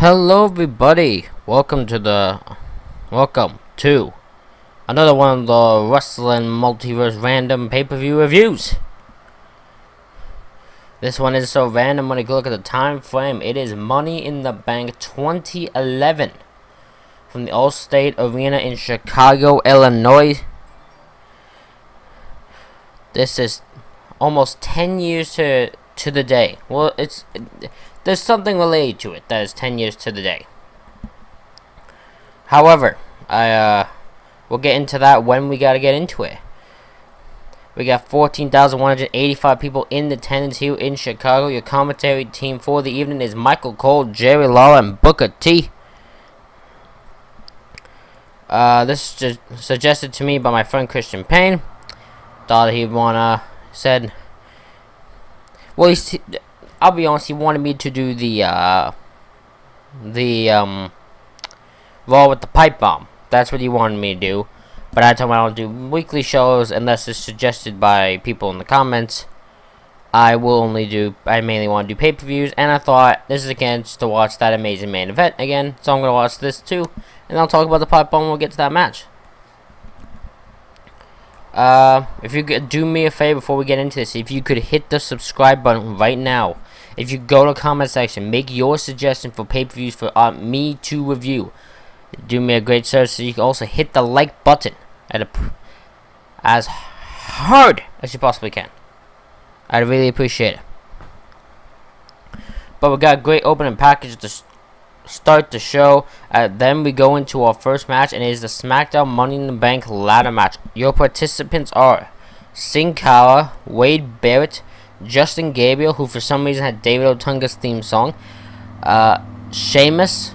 Hello everybody, welcome to another one of the Wrestling Multiverse Random pay-per-view reviews. This one is so random when you look at the time frame. It is Money in the Bank 2011 from the Allstate Arena in Chicago, Illinois. This is almost 10 years to the day. Well, there's something related to it that is 10 years to the day. However, we'll get into that when we gotta get into it. We got 14,185 people in attendance here in Chicago. Your commentary team for the evening is Michael Cole, Jerry Lawler, and Booker T. This is suggested to me by my friend Christian Payne. Thought he'd said, well, I'll be honest, he wanted me to do the Raw with the pipe bomb. That's what he wanted me to do. But I told him I don't do weekly shows unless it's suggested by people in the comments. I mainly want to do pay-per-views, and I thought this is a chance to watch that amazing main event again. So I'm going to watch this too, and I'll talk about the pipe bomb when we get to that match. If you could do me a favor before we get into this, if you could hit the subscribe button right now. If you go to the comment section, make your suggestion for pay-per-views for me to review. Do me a great service. So you can also hit the like button as hard as you possibly can. I'd really appreciate it. But we got a great opening package to start the show. Then we go into our first match, and it is the SmackDown Money in the Bank ladder match. Your participants are Sin Cara, Wade Barrett, Justin Gabriel, who for some reason had David Otunga's theme song, Sheamus,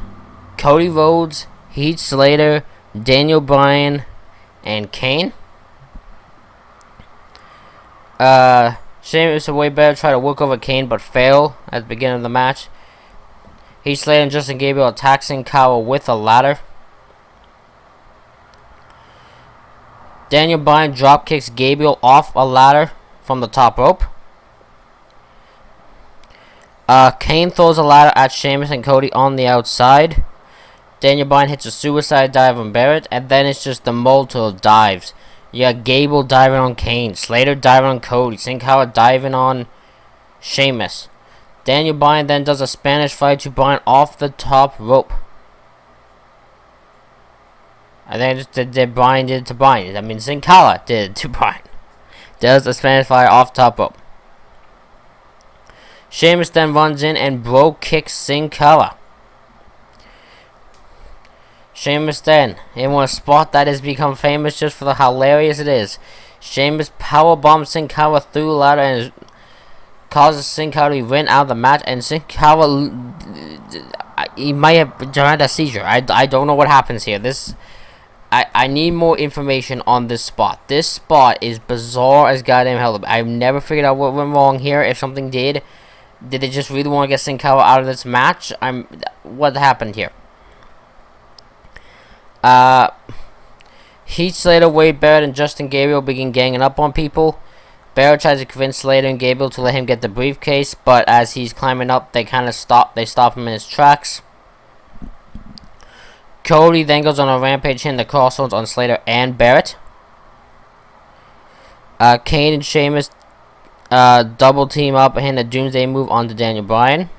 Cody Rhodes, Heath Slater, Daniel Bryan, and Kane. Sheamus and Wade Barrett try to work over Kane but fail at the beginning of the match. Heath Slater and Justin Gabriel attack Sin Cara with a ladder. Daniel Bryan drop kicks Gabriel off a ladder from the top rope. Kane throws a ladder at Sheamus and Cody on the outside. Daniel Bryan hits a suicide dive on Barrett, and then it's just the multiple dives. You got Gable diving on Kane, Slater diving on Cody, Sin Cara diving on Sheamus. Daniel Bryan then does a Spanish fly to Bryan off the top rope. I think Bryan did it to Bryan. I mean, Sin Cara did it to Bryan. Does a Spanish fly off the top rope. Sheamus then runs in and bro kicks Sin Cara. Sheamus then, in a spot that has become famous just for how hilarious it is. Sheamus powerbombs Sin Cara through the ladder and causes Sin Cara to win out of the match, and Sin Cara, he might have had a seizure. I don't know what happens here. I need more information on this spot. This spot is bizarre as goddamn hell. I've never figured out what went wrong here. If something did they just really want to get Sin Cara out of this match? What happened here? Heath Slater, Wade Barrett, and Justin Gabriel begin ganging up on people. Barrett tries to convince Slater and Gabriel to let him get the briefcase, but as he's climbing up, they stop him in his tracks. Cody then goes on a rampage, hitting the crossroads on Slater and Barrett. Kane and Sheamus double team up and hit a Doomsday move onto Daniel Bryan.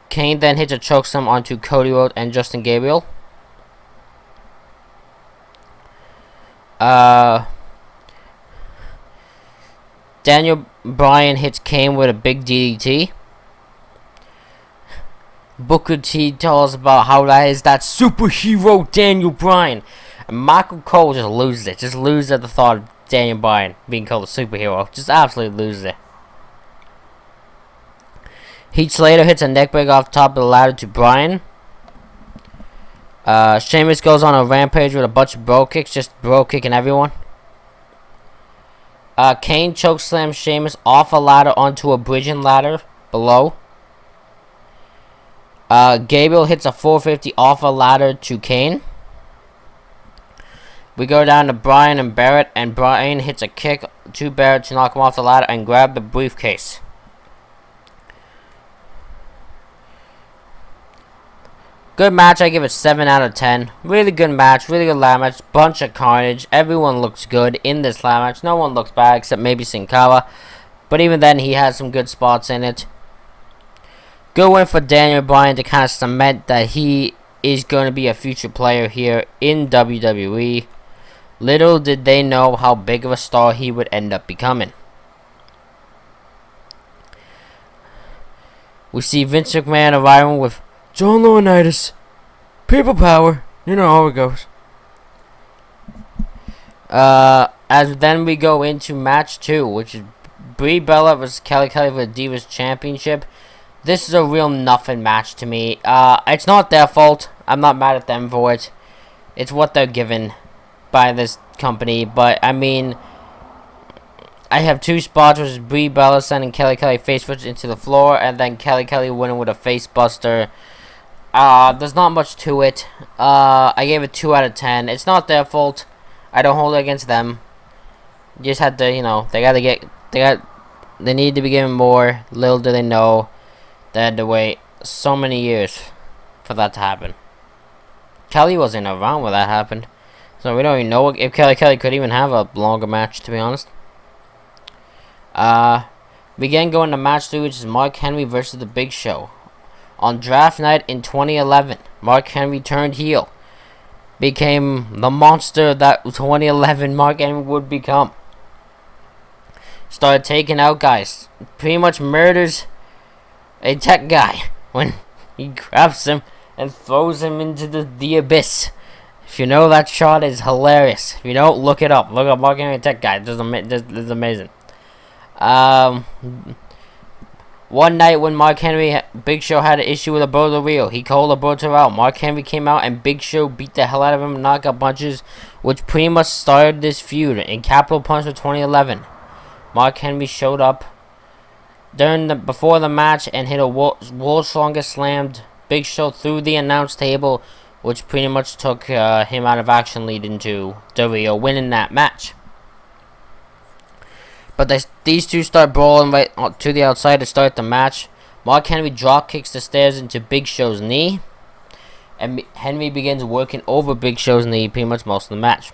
Kane then hits a chokeslam onto Cody Rhodes and Justin Gabriel. Daniel Bryan hits Kane with a big DDT. Booker T tells us about how that is that superhero Daniel Bryan. And Michael Cole just loses it. Just loses at the thought of Daniel Bryan being called a superhero. Just absolutely loses it. Heath Slater hits a neckbreaker off the top of the ladder to Bryan. Sheamus goes on a rampage with a bunch of bro kicks, just bro kicking everyone. Kane chokeslams Sheamus off a ladder onto a bridging ladder below. Gabriel hits a 450 off a ladder to Kane. We go down to Bryan and Barrett, and Bryan hits a kick to Barrett to knock him off the ladder and grab the briefcase. Good match. I give it 7 out of 10. Really good match. Really good ladder match. Bunch of carnage. Everyone looks good in this ladder match. No one looks bad except maybe Sin Cara. But even then, he has some good spots in it. Good win for Daniel Bryan to kind of cement that he is going to be a future player here in WWE. Little did they know how big of a star he would end up becoming. We see Vince McMahon arriving with John Laurinaitis, people power, you know how it goes. As then we go into match 2, which is Brie Bella versus Kelly Kelly for the Divas Championship. This is a real nothing match to me. It's not their fault. I'm not mad at them for it. It's what they're given by this company. But, I mean, I have 2 spots, which is Brie Bella sending Kelly Kelly face first into the floor, and then Kelly Kelly winning with a face buster. There's not much to it. I gave it 2 out of 10. It's not their fault. I don't hold it against them. You just had to, you know, they need to be given more. Little do they know they had to wait so many years for that to happen. Kelly wasn't around when that happened, so we don't even know if Kelly Kelly could even have a longer match, to be honest. We again go into match 3, which is Mark Henry versus The Big Show. On draft night in 2011, Mark Henry turned heel, became the monster that 2011 Mark Henry would become. Started taking out guys, pretty much murders a tech guy when he grabs him and throws him into the abyss. If you know, that shot is hilarious. If you don't, look it up. Look up Mark Henry tech guy. This is amazing. One night when Mark Henry, Big Show had an issue with Alberto Rio, he called Alberto out. Mark Henry came out and Big Show beat the hell out of him, knocked out punches, which pretty much started this feud in Capital Punch of 2011. Mark Henry showed up before the match and hit a world's strongest slammed Big Show through the announce table, which pretty much took him out of action, leading to Del Rio winning that match. But these two start brawling right to the outside to start the match. Mark Henry drop kicks the stairs into Big Show's knee, and Henry begins working over Big Show's knee pretty much most of the match.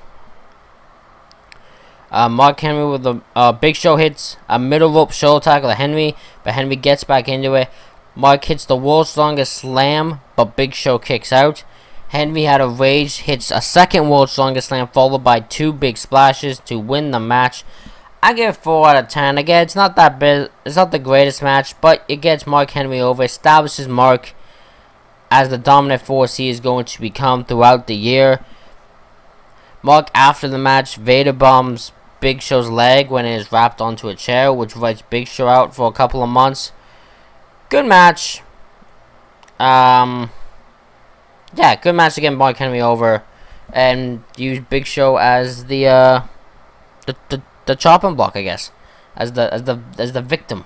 Mark Henry with the Big Show hits a middle rope shoulder tackle to Henry, but Henry gets back into it. Mark hits the world's strongest slam, but Big Show kicks out. Henry had a rage, hits a second world's strongest slam, followed by 2 big splashes to win the match. I give it 4 out of 10. Again, it's not that big. It's not the greatest match, but it gets Mark Henry over, establishes Mark as the dominant force he is going to become throughout the year. Mark, after the match, Vader bombs Big Show's leg when it is wrapped onto a chair, which writes Big Show out for a couple of months. Good match. Yeah, good match to get Mark Henry over, and use Big Show as the chopping block, I guess, as the victim.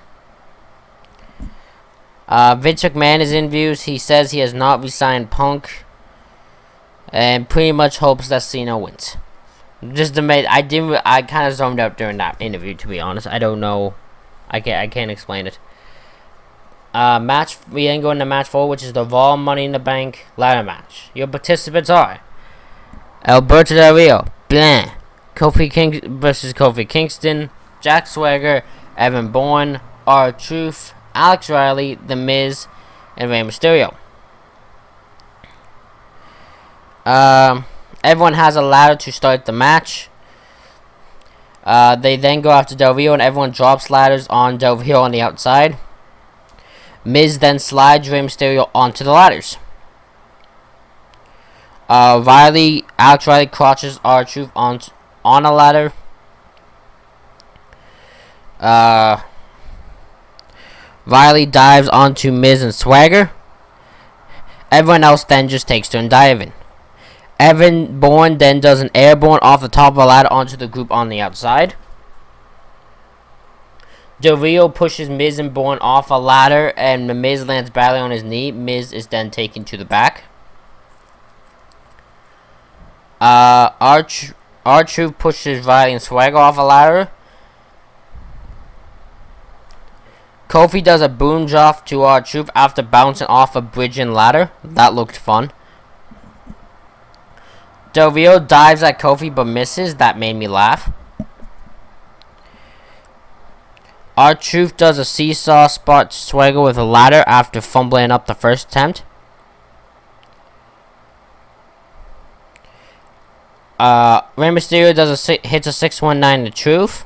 Vince McMahon is in views. He says he has not re-signed Punk, and pretty much hopes that Cena wins. Just amazing. I kind of zoned out during that interview, to be honest. I don't know. I can't explain it. We then go into match 4, which is the Raw Money in the Bank ladder match. Your participants are Alberto Del Rio, blah, Kofi King versus Kofi Kingston, Jack Swagger, Evan Bourne, R-Truth, Alex Riley, The Miz, and Rey Mysterio. Everyone has a ladder to start the match. They then go after Del Rio, and everyone drops ladders on Del Rio on the outside. Miz then slides Rey Mysterio onto the ladders. Alex Riley crotches R-Truth on a ladder. Riley dives onto Miz and Swagger. Everyone else then just takes turn diving. Evan Bourne then does an airborne off the top of a ladder onto the group on the outside. Del Rio pushes Miz and Bourne off a ladder, and the Miz lands badly on his knee. Miz is then taken to the back. R-Truth pushes Riley and Swagger off a ladder. Kofi does a boom drop to R-Truth after bouncing off a bridge and ladder. That looked fun. Del Rio dives at Kofi but misses. That made me laugh. R-Truth does a seesaw spot swagger with a ladder after fumbling up the first attempt. Rey Mysterio does hits a 619 to Truth.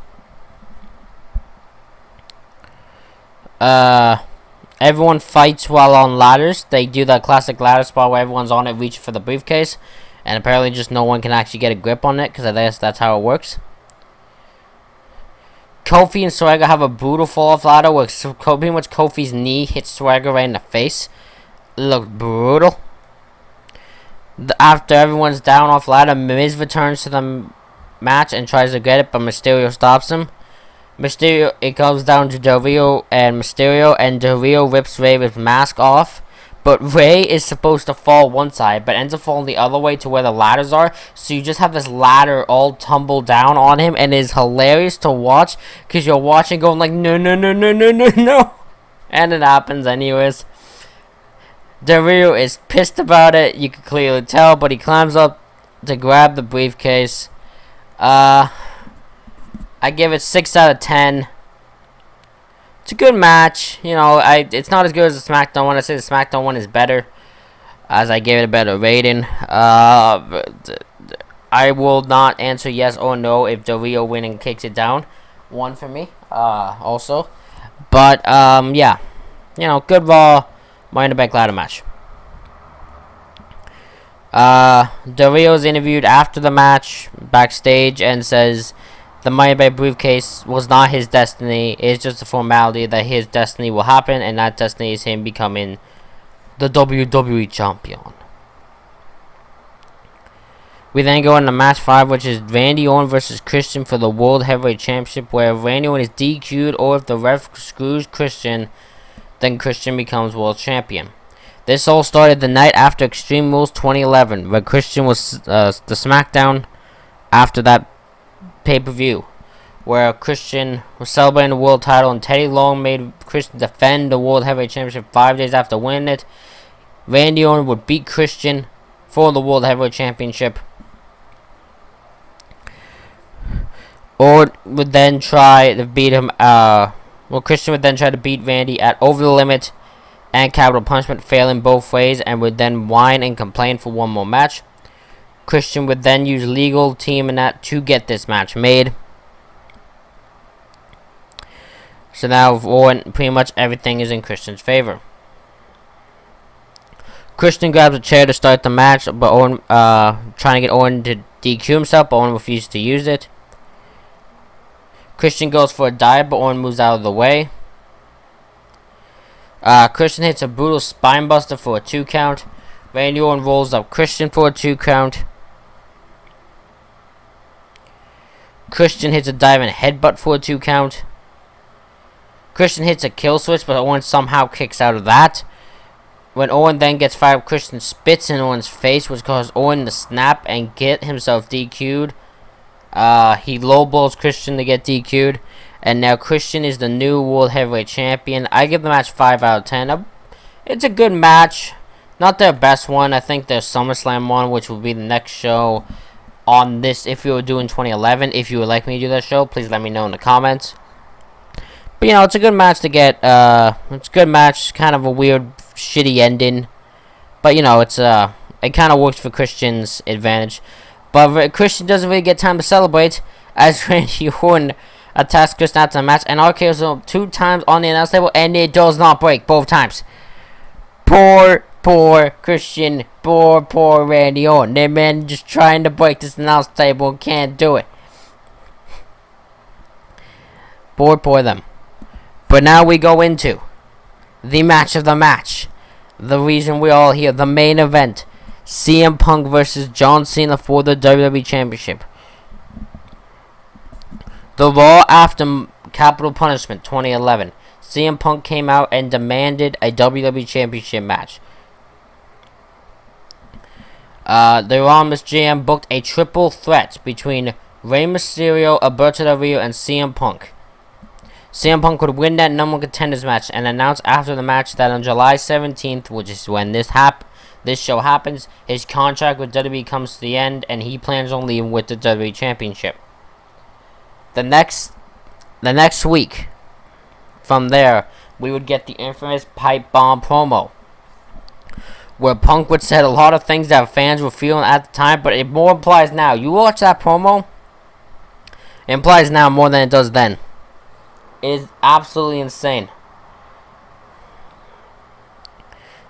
Everyone fights while on ladders. They do that classic ladder spot where everyone's on it reaching for the briefcase. And apparently just no one can actually get a grip on it, because I guess that's how it works. Kofi and Swagger have a brutal fall off ladder where pretty much Kofi's knee hits Swagger right in the face. It looked brutal. After everyone's down off ladder, Miz returns to the match and tries to get it, but Mysterio stops him. Mysterio, it comes down to Del Rio and Mysterio, and Del Rio rips Rey with mask off. But Rey is supposed to fall one side, but ends up falling the other way to where the ladders are. So you just have this ladder all tumble down on him, and it is hilarious to watch, because you're watching going like, no, no, no, no, no, no, no. And it happens anyways. Del Rio is pissed about it, you can clearly tell, but he climbs up to grab the briefcase. I give it 6 out of 10. It's a good match. You know, it's not as good as the SmackDown one. I say the SmackDown one is better, as I gave it a better rating. I will not answer yes or no if Del Rio winning kicks it down. 1 for me, also. But, yeah. You know, good Raw Money in the Bank ladder match. Del Rio's interviewed after the match backstage and says the Money in the Bank briefcase was not his destiny. It's just a formality that his destiny will happen, and that destiny is him becoming the WWE champion. We then go into match 5, which is Randy Orton versus Christian for the World Heavyweight Championship, where Randy Orton is DQ'd, or if the ref screws Christian, then Christian becomes world champion. This all started the night after Extreme Rules 2011, where Christian was the SmackDown after that pay-per-view, where Christian was celebrating the world title, and Teddy Long made Christian defend the World Heavyweight Championship 5 days after winning it. Randy Orton would beat Christian for the World Heavyweight Championship. Or would then try to beat him, Christian would then try to beat Randy at Over the Limit and Capital Punishment, failing both ways, and would then whine and complain for one more match. Christian would then use legal team and that to get this match made. So now pretty much everything is in Christian's favor. Christian grabs a chair to start the match, but Owen, trying to get Owen to DQ himself, but Owen refuses to use it. Christian goes for a dive, but Owen moves out of the way. Christian hits a brutal spinebuster for a 2 count. Randy Orton rolls up Christian for a 2 count. Christian hits a diving headbutt for a 2 count. Christian hits a kill switch, but Owen somehow kicks out of that. When Owen then gets fired, Christian spits in Owen's face, which caused Owen to snap and get himself DQ'd. He lowballs Christian to get DQ'd. And now Christian is the new World Heavyweight Champion. I give the match 5 out of 10. It's a good match. Not their best one. I think their SummerSlam one, which will be the next show on this, if you were doing 2011. If you would like me to do that show, please let me know in the comments. But, you know, it's a good match to get. It's a good match. Kind of a weird, shitty ending. But, you know, it kind of works for Christian's advantage. But Christian doesn't really get time to celebrate, as Randy Orton attacks Christian after the match, and RKO's him 2 times on the announce table, and it does not break both times. Poor Christian. Poor Randy Orton. That man just trying to break this announce table and can't do it. Poor them. But now we go into the match of the match. The reason we're all here. The main event. CM Punk versus John Cena for the WWE Championship. The Raw after Capital Punishment 2011. CM Punk came out and demanded a WWE Championship match. The Raw Miss GM booked a triple threat between Rey Mysterio, Alberto Del Rio, and CM Punk. CM Punk would win that number one contenders match and announce after the match that on July 17th, which is when this show happens, his contract with WWE comes to the end and he plans on leaving with the WWE Championship. The next week from there, we would get the infamous pipe bomb promo, where Punk would say a lot of things that fans were feeling at the time, but it more implies now. You watch that promo, it implies now more than it does then. It is absolutely insane.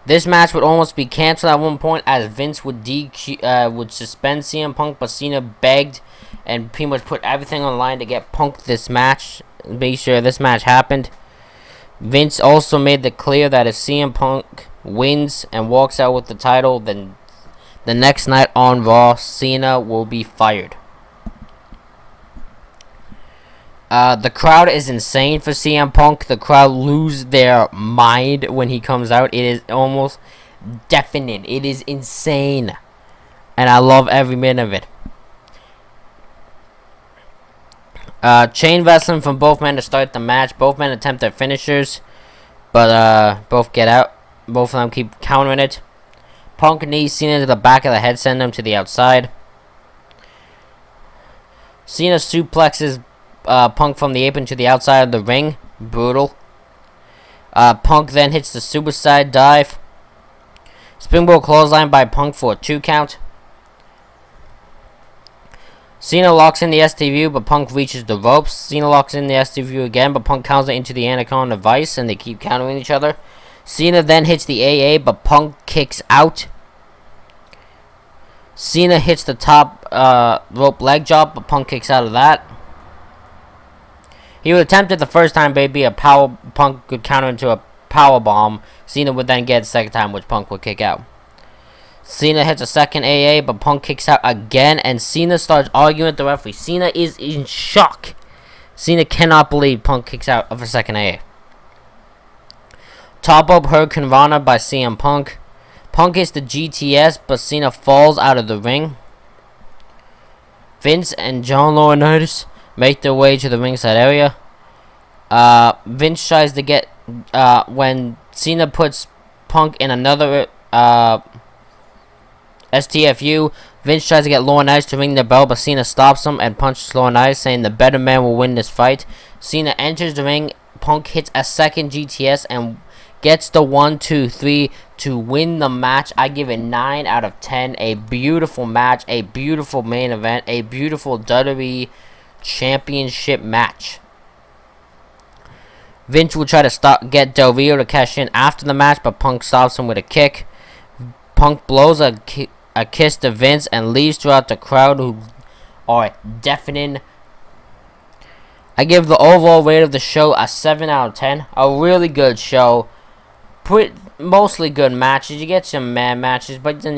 This match would almost be canceled at one point as Vince would suspend CM Punk, but Cena begged and pretty much put everything on the line to get Punk this match, make sure this match happened. Vince also made it clear that if CM Punk wins and walks out with the title, then the next night on Raw, Cena will be fired. The crowd is insane for CM Punk. The crowd lose their mind when he comes out. It is almost deafening. It is insane. And I love every minute of it. Chain wrestling from both men to start the match. Both men attempt their finishers, but both get out. Both of them keep countering it. Punk knees Cena to the back of the head, sending him to the outside. Cena suplexes Punk from the apron to the outside of the ring. Brutal. Punk then hits the suicide dive. Springboard clothesline by Punk for a 2 count. Cena locks in the STV, but Punk reaches the ropes. Cena locks in the STV again, but Punk counters it into the Anaconda Vice, and they keep countering each other. Cena then hits the AA, but Punk kicks out. Cena hits the top rope leg drop, but Punk kicks out of that. He would attempt it the first time, but it'd be Punk could counter into a power bomb. Cena would then get it the second time, which Punk would kick out. Cena hits a second AA, but Punk kicks out again, and Cena starts arguing with the referee. Cena is in shock. Cena cannot believe Punk kicks out of a second AA. Top rope Hurricane Rana by CM Punk. Punk hits the GTS, but Cena falls out of the ring. Vince and John Laurinaitis make their way to the ringside area. Vince tries to get when Cena puts Punk in another STFU. Vince tries to get Laurinaitis to ring the bell, but Cena stops him and punches Laurinaitis, saying the better man will win this fight. Cena enters the ring. Punk hits a second GTS and gets the 1-2-3 to win the match. I give it 9 out of 10. A beautiful match, a beautiful main event, a beautiful WWE Championship match. Vince will try to get Del Rio to cash in after the match, but Punk stops him with a kick. Punk blows a kiss to Vince and leaves throughout the crowd, who are deafening. I give the overall rate of the show a 7 out of 10. A really good show. Mostly good matches. You get some man matches, but then,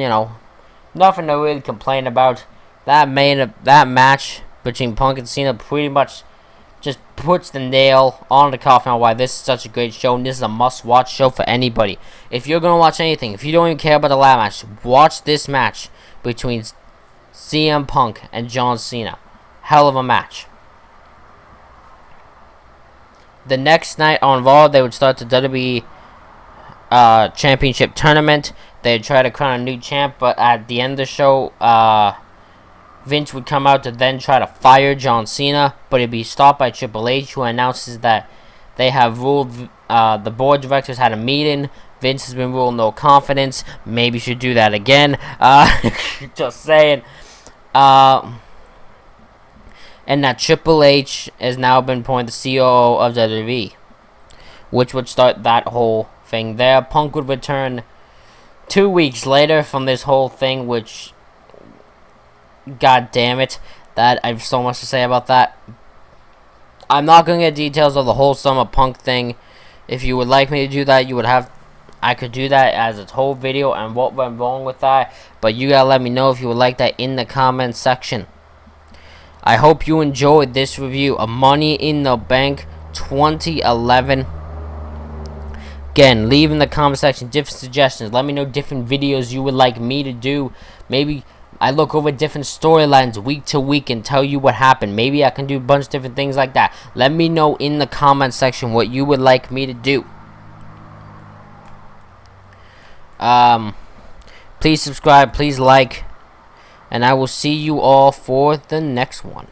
nothing to really complain about. That match between Punk and Cena pretty much just puts the nail on the coffin on why this is such a great show, and this is a must-watch show for anybody. If you're going to watch anything, if you don't even care about the ladder match, watch this match between CM Punk and John Cena. Hell of a match. The next night on Raw, they would start the WWE Championship Tournament. They'd try to crown a new champ, but at the end of the show, Vince would come out to then try to fire John Cena, but it'd be stopped by Triple H, who announces that they have ruled, the board of directors had a meeting. Vince has been ruled no confidence. Maybe should do that again. Just saying. And that Triple H has now been appointed the COO of WWE, which would start that whole thing there. Punk would return 2 weeks later from this whole thing, which, god damn it, that I have so much to say about that. I'm not going to get details of the whole Summer Punk thing. If you would like me to do that, I could do that as a whole video and what went wrong with that, but you gotta let me know if you would like that in the comment section. I hope you enjoyed this review of Money in the Bank 2011. Again, leave in the comment section different suggestions. Let me know different videos you would like me to do. Maybe I look over different storylines week to week and tell you what happened. Maybe I can do a bunch of different things like that. Let me know in the comment section what you would like me to do. Please subscribe, please like, and I will see you all for the next one.